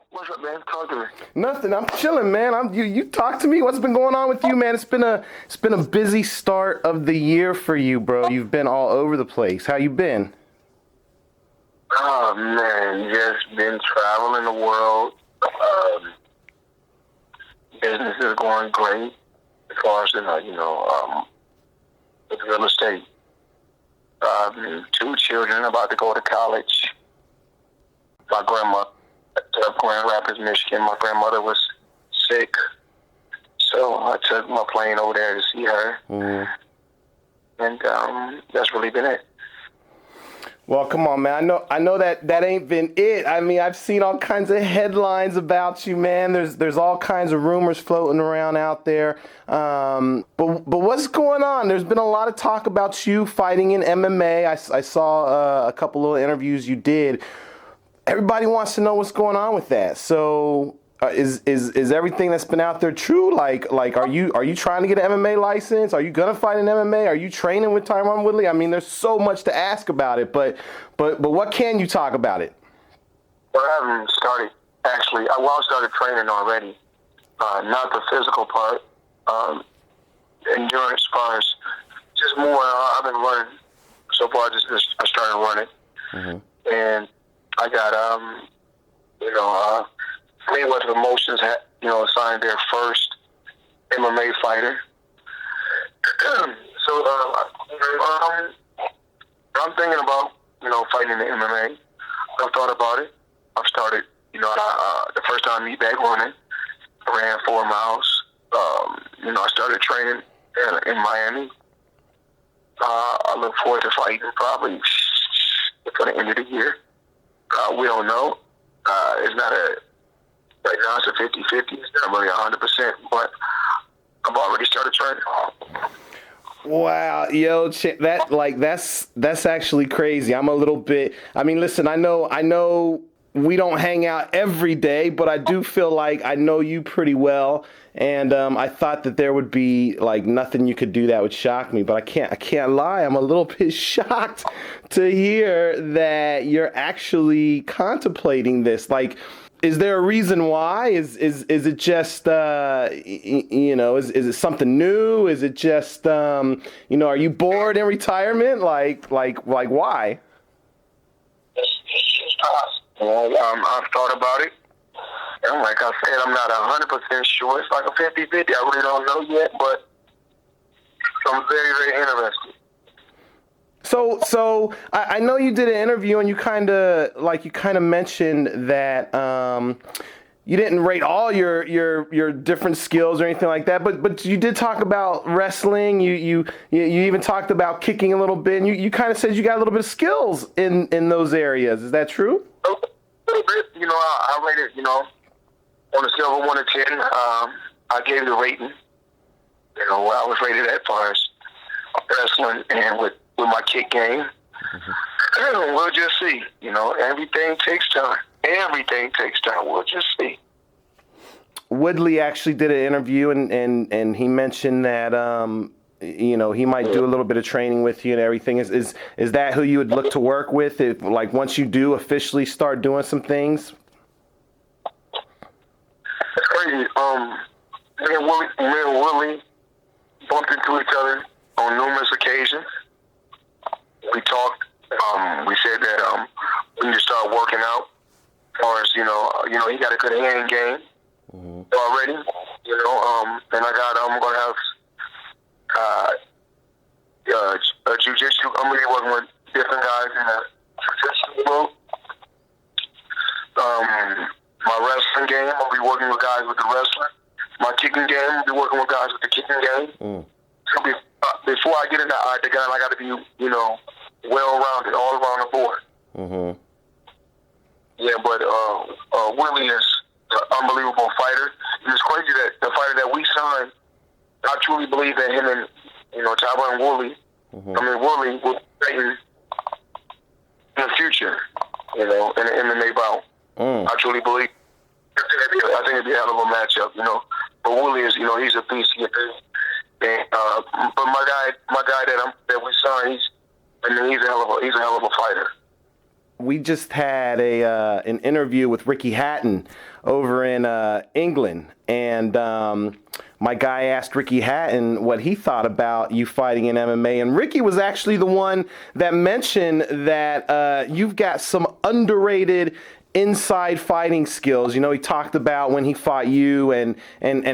What's up, man? Talk to me. Nothing. I'm chilling, man. You talk to me. What's been going on with you, man? It's been a busy start of the year for you, bro. You've been all over the place. How you been? Oh, man. Just been traveling the world. Business is going great as far as, with real estate. 2 children about to go to college. My grandma up Grand Rapids, Michigan. My grandmother was sick, so I took my plane over there to see her. And that's really been it. Well, come on, man. I know that ain't been it. I mean, I've seen all kinds of headlines about you, man. There's all kinds of rumors floating around out there. But what's going on? There's been a lot of talk about you fighting in MMA. I saw a couple little interviews you did. Everybody wants to know what's going on with that. So is everything that's been out there true? Like are you trying to get an MMA license? Are you gonna fight in MMA? Are you training with Tyron Woodley? I mean, there's so much to ask about it, but what can you talk about it? Well, I haven't started actually. I started training already. Not the physical part. Endurance part. Just more. I've been running so far. I started running, and I got Mayweather Promotions had, signed their first MMA fighter. So I'm thinking about, fighting in the MMA. I've thought about it. I've started, the first time me back running, I ran 4 miles. I started training in Miami. I look forward to fighting probably for the end of the year. We don't know. It's not right now it's a 50-50. It's not really 100%, but I've already started training. Wow, yo, that's actually crazy. I'm a little bit. I mean, listen, I know we don't hang out every day, but I do feel like I know you pretty well, and I thought that there would be like nothing you could do that would shock me, but I can't lie. I'm a little bit shocked to hear that you're actually contemplating this. Like, is there a reason why? Is it just is it something new? Is it just are you bored in retirement? Like why? I've thought about it. And like I said, I'm not 100% sure. It's like a 50-50. I really don't know yet, but I'm very, very interested. So I know you did an interview and you kind of mentioned that you didn't rate all your different skills or anything like that, but you did talk about wrestling. You even talked about kicking a little bit, and you kind of said you got a little bit of skills in those areas. Is that true? A little bit. I rated, on a scale of 1 to 10. I gave the rating. Where I was rated at far as wrestling and with my kick game. We'll just see. Everything takes time. Everything takes time. We'll just see. Woodley actually did an interview, and he mentioned that he might do a little bit of training with you and everything. Is that who you would look to work with if, like, once you do officially start doing some things? It's crazy. Me and Woodley bumped into each other on numerous occasions. We talked. We said that we need to start working out. As far as he got a good hand game already. And I'm gonna have Jiu Jitsu. I'm really working with different guys in the Jiu Jitsu world. My wrestling game, I'll be working with guys with the wrestling. My kicking game, I'll be working with guys with the kicking game. So before I get into Octagon, I got to be, well-rounded, all around the board. Yeah, but Willie is an unbelievable fighter. And it's crazy that the fighter that we signed, I truly believe that him and, Tyron Woodley, Woodley will fight in the future, in the MMA bout. I truly believe. I think it'd be a hell of a matchup, But Woodley is, he's a beast. And, but my guy that we signed, he's a hell of a fighter. we just had an interview with Ricky Hatton over in England, and my guy asked Ricky Hatton what he thought about you fighting in MMA, and Ricky was actually the one that mentioned that you've got some underrated inside fighting skills. You know, he talked about when he fought you and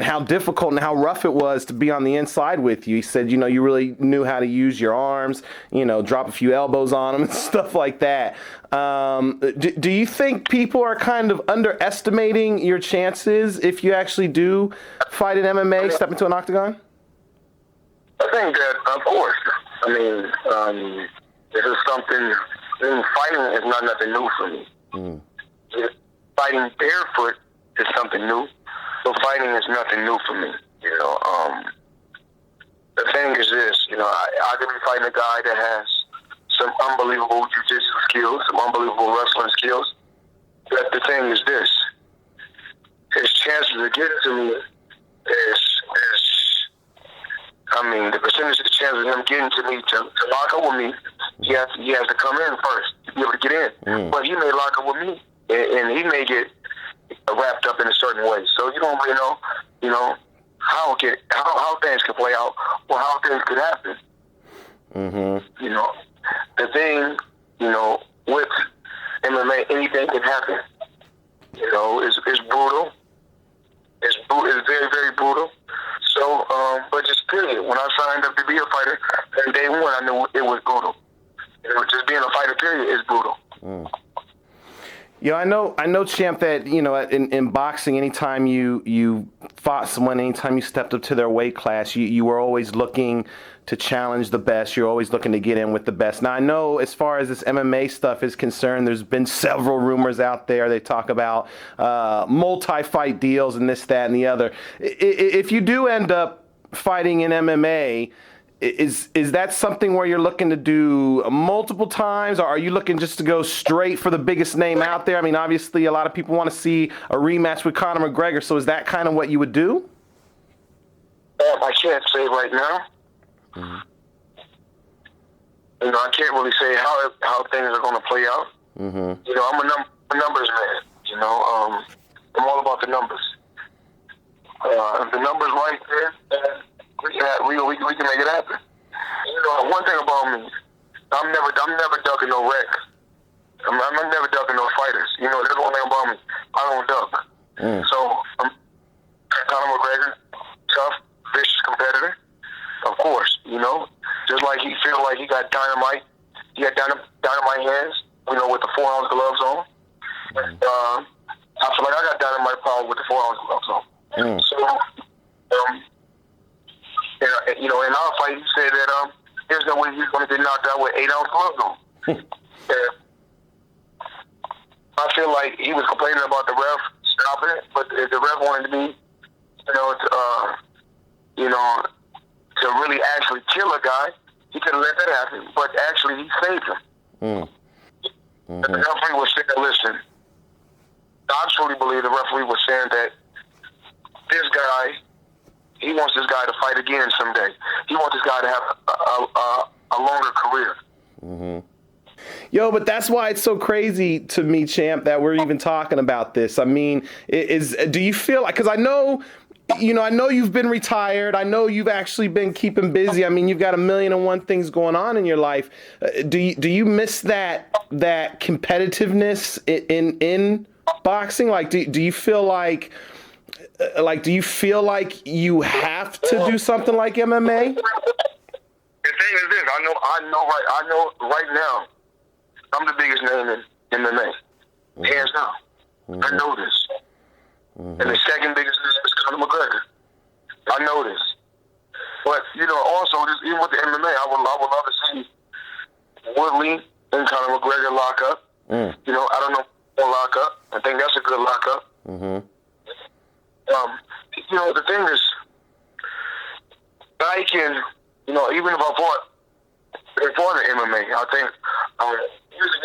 how difficult and how rough it was to be on the inside with you. He said, you know, you really knew how to use your arms, you know, drop a few elbows on him and stuff like that. Do you think people are kind of underestimating your chances if you actually do fight in MMA, step into an octagon? I think that, of course. I mean, this is something, fighting is not nothing new for me. Mm. Fighting barefoot is something new, but fighting is nothing new for me. You know, the thing is this. You know, I could be fighting a guy that has some unbelievable jiu-jitsu skills, some unbelievable wrestling skills. But the thing is this: his chances of getting to me the percentage of the chance of him getting to me to lock up with me, he has to come in first to be able to get in. Mm. But he may lock up with me, and he may get wrapped up in a certain way. So you don't really know, you know, how things can play out or how things could happen. Mm-hmm. You know, the thing, you know, with MMA, anything can happen. You know, it's brutal. It's very, very brutal. So, but just period. When I signed up to be a fighter, from day one, I knew it was brutal. You know, just being a fighter, period, is brutal. Mm. Yeah, I know, champ, that, you know, in boxing, anytime you fought someone, anytime you stepped up to their weight class, you were always looking to challenge the best. You're always looking to get in with the best. Now, I know as far as this MMA stuff is concerned, there's been several rumors out there. They talk about multi-fight deals and this, that, and the other. If you do end up fighting in MMA, is that something where you're looking to do multiple times, or are you looking just to go straight for the biggest name out there? I mean, obviously, a lot of people want to see a rematch with Conor McGregor, so is that kind of what you would do? I can't say right now. Mm-hmm. You know, I can't really say how things are going to play out. Mm-hmm. You know, I'm a numbers man. You know, I'm all about the numbers. If the numbers right there, we can make it happen. You know, one thing about me, I'm never ducking no wreck. I'm never ducking no fighters. You know, that's one thing about me. I don't duck. Mm. So, Conor McGregor, tough, vicious competitor. Of course, you know, just like he feel like he got dynamite. He got dynamite hands. You know, with the 4-ounce gloves on. Mm. I feel like I got dynamite power with the 4-ounce gloves on. Mm. So, you know, in our fight, he said that there's no way he's going to get knocked out with 8-ounce gloves on. I feel like he was complaining about the ref stopping it, but if the ref wanted me, to really actually kill a guy, he could have let that happen. But actually, he saved him. Mm. Mm-hmm. The referee was saying, listen, I truly believe the referee was saying that this guy, he wants this guy to fight again someday. He wants this guy to have a longer career. Mm-hmm. Yo, but that's why it's so crazy to me, champ, that we're even talking about this. I mean, do you feel like, because I know you've been retired. I know you've actually been keeping busy. I mean, you've got 1,000,001 things going on in your life. Do you miss that competitiveness in boxing? Like, do you feel like you have to do something like MMA? The thing is this, I know right now, I'm the biggest name in MMA. Mm-hmm. Hands down. Mm-hmm. I know this. Mm-hmm. And the second biggest name is Conor McGregor. I know this. But, you know, also, just even with the MMA, I would love to see Woodley and Conor McGregor lock up. Mm. You know, I don't know if they'll lock up. I think that's a good lock up. Mm-hmm. You know, the thing is, I can, you know, even if I fought in MMA, I think usually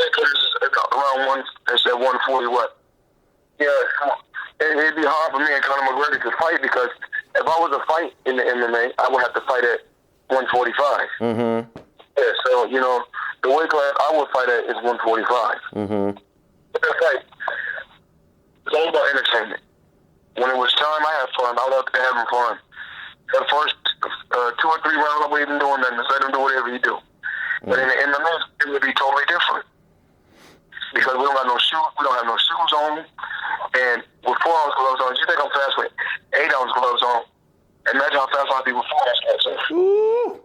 around 140 what? Yeah, it'd be hard for me and Conor McGregor to fight because if I was a fight in the MMA, I would have to fight at 145. Mm-hmm. Yeah, so, you know, The weight class I would fight at is 145. Mm-hmm. It's all about entertainment. When it was time, I had fun. I loved having fun. The first 2 or 3 rounds, I wasn't even doing nothing. Just let him do whatever he do. But in the MMA, it would be totally different. Because we don't have no shoes. We don't have no shoes on. And with 4-ounce gloves on, you think I'm fast with 8-ounce gloves on. Imagine how fast I'd be with 4-ounce gloves on. Ooh.